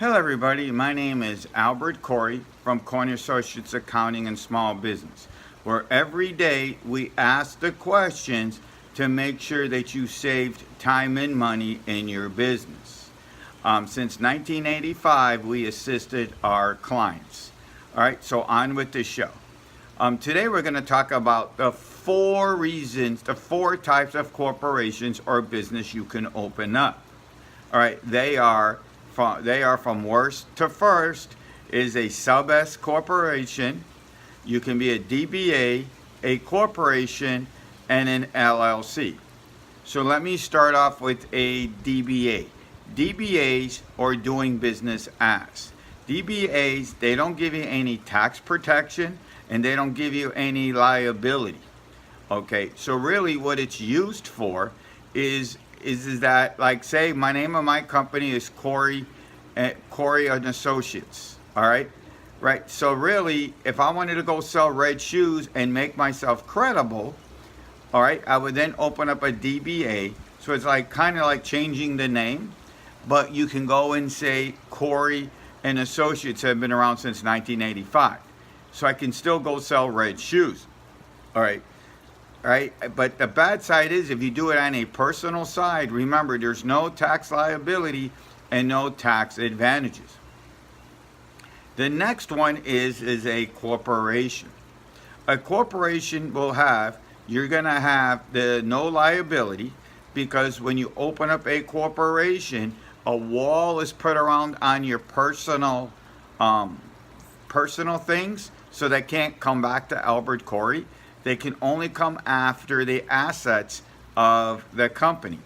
Hello everybody, my name is Albert Corey from Corey Associates Accounting and Small Business, where every day we ask the questions to make sure that you saved time and money in your business. Since 1985, we assisted our clients. All right, so on with the show. Today we're going to talk about the four types of corporations or business you can open up. All right, they are from worst to first. Is a sub S corporation. You can be a DBA, a corporation, and an LLC. So let me start off with a DBA. DBAs or doing business as. DBAs, they don't give you any tax protection and they don't give you any liability. Okay, so really what it's used for is that, like, say my name of my company is Corey and Associates. All right, so really, if I wanted to go sell red shoes and make myself credible, all right, I would then open up a DBA. So it's like kind of like changing the name, but you can go and say Corey and Associates have been around since 1985, so I can still go sell red shoes. All right. But the bad side is if you do it on a personal side, remember there's no tax liability and no tax advantages. The next one is a corporation. A corporation you're going to have the no liability, because when you open up a corporation, a wall is put around on your personal things, so they can't come back to Albert Corey. They can only come after the assets of the company.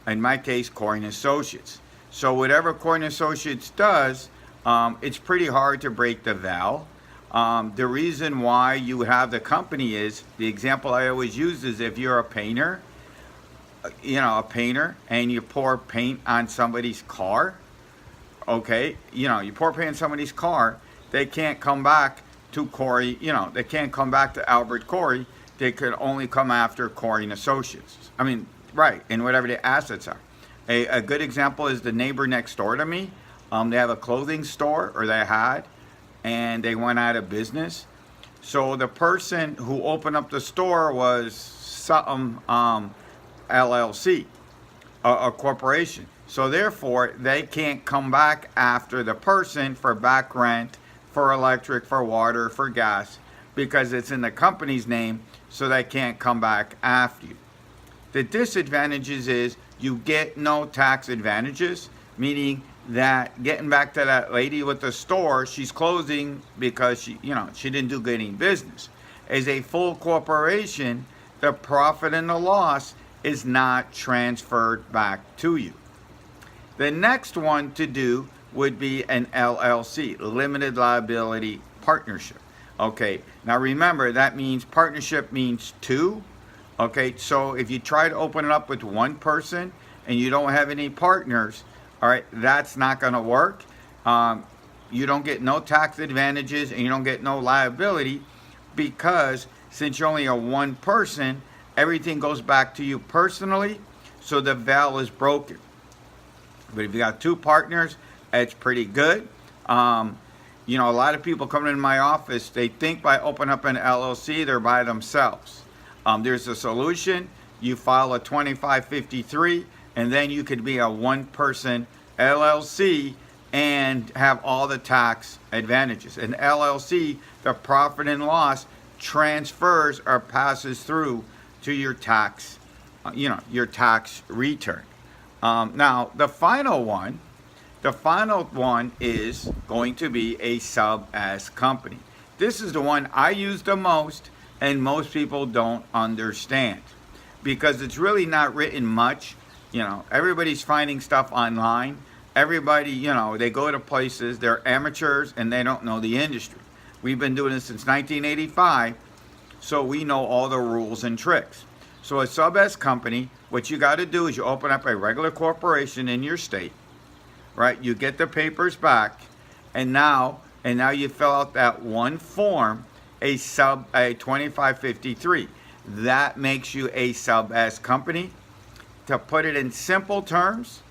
In my case, Corey and Associates. So whatever Corey and Associates does, it's pretty hard to break the val. The reason why you have the company is, the example I always use is if you're a painter, and you pour paint on somebody's car, okay, you pour paint on somebody's car, they can't come back to Corey, they can't come back to Albert Corey. They could only come after Corey and Associates. And whatever the assets are. A good example is the neighbor next door to me. They have a clothing store, or they had, and they went out of business. So the person who opened up the store was something LLC, a corporation. So therefore, they can't come back after the person for back rent, for electric, for water, for gas, because it's in the company's name, so they can't come back after you. The disadvantages is you get no tax advantages, meaning that, getting back to that lady with the store, she's closing because she didn't do good in business. As a full corporation, the profit and the loss is not transferred back to you. The next one to do would be an LLC, limited liability partnership. Okay, now remember, that means partnership means two. Okay, so if you try to open it up with one person and you don't have any partners, all right, that's not going to work. You don't get no tax advantages and you don't get no liability, because since you're only a one person, everything goes back to you personally, so the val is broken. But if you got two partners, it's pretty good. A lot of people coming in my office, they think by opening up an LLC, they're by themselves. There's a solution. You file a 2553, and then you could be a one-person LLC and have all the tax advantages. An LLC, the profit and loss transfers or passes through to your tax, your tax return. Now, the final one is going to be a sub S company. This is the one I use the most, and most people don't understand, because it's really not written much. Everybody's finding stuff online. Everybody, they go to places, they're amateurs, and they don't know the industry. We've been doing this since 1985, so we know all the rules and tricks. So a sub S company, what you got to do is you open up a regular corporation in your state, right? You get the papers back, and now you fill out that one form, a 2553. That makes you a sub S company. To put it in simple terms,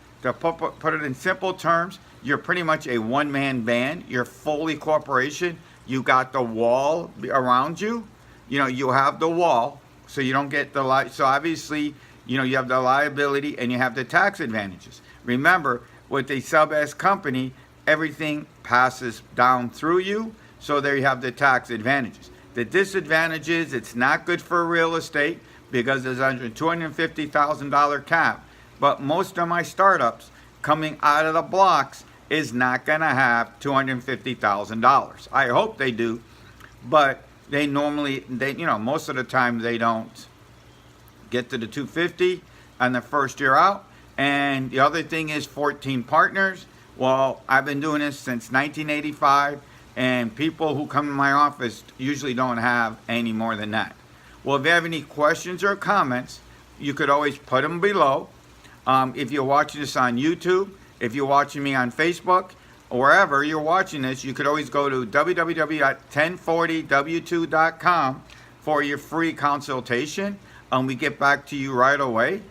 you're pretty much a one-man band. You're fully corporation. You got the wall around you. You know, you have the wall, so you don't get the so obviously, you know, you have the liability and you have the tax advantages. Remember, with a sub S company, everything passes down through you, so there you have the tax advantages. The disadvantage is it's not good for real estate because there's a $250,000 cap. But most of my startups coming out of the blocks is not going to have $250,000. I hope they do, but they normally, you know, most of the time they don't get to the 250 on the first year out. And the other thing is 14 partners. Well, I've been doing this since 1985, and people who come to my office usually don't have any more than that. Well, if you have any questions or comments, you could always put them below. If you're watching this on YouTube, if you're watching me on Facebook, or wherever you're watching this, you could always go to www.1040w2.com for your free consultation. We get back to you right away.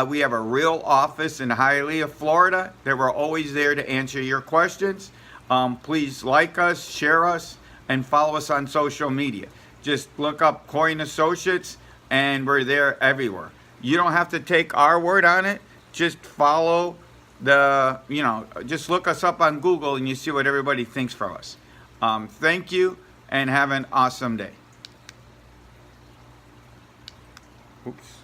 We have a real office in Hialeah, Florida, that we're always there to answer your questions. Please like us, share us, and follow us on social media. Just look up Corey & Associates, and we're there everywhere. You don't have to take our word on it. Just follow just look us up on Google and you see what everybody thinks for us. Thank you, and have an awesome day. Oops.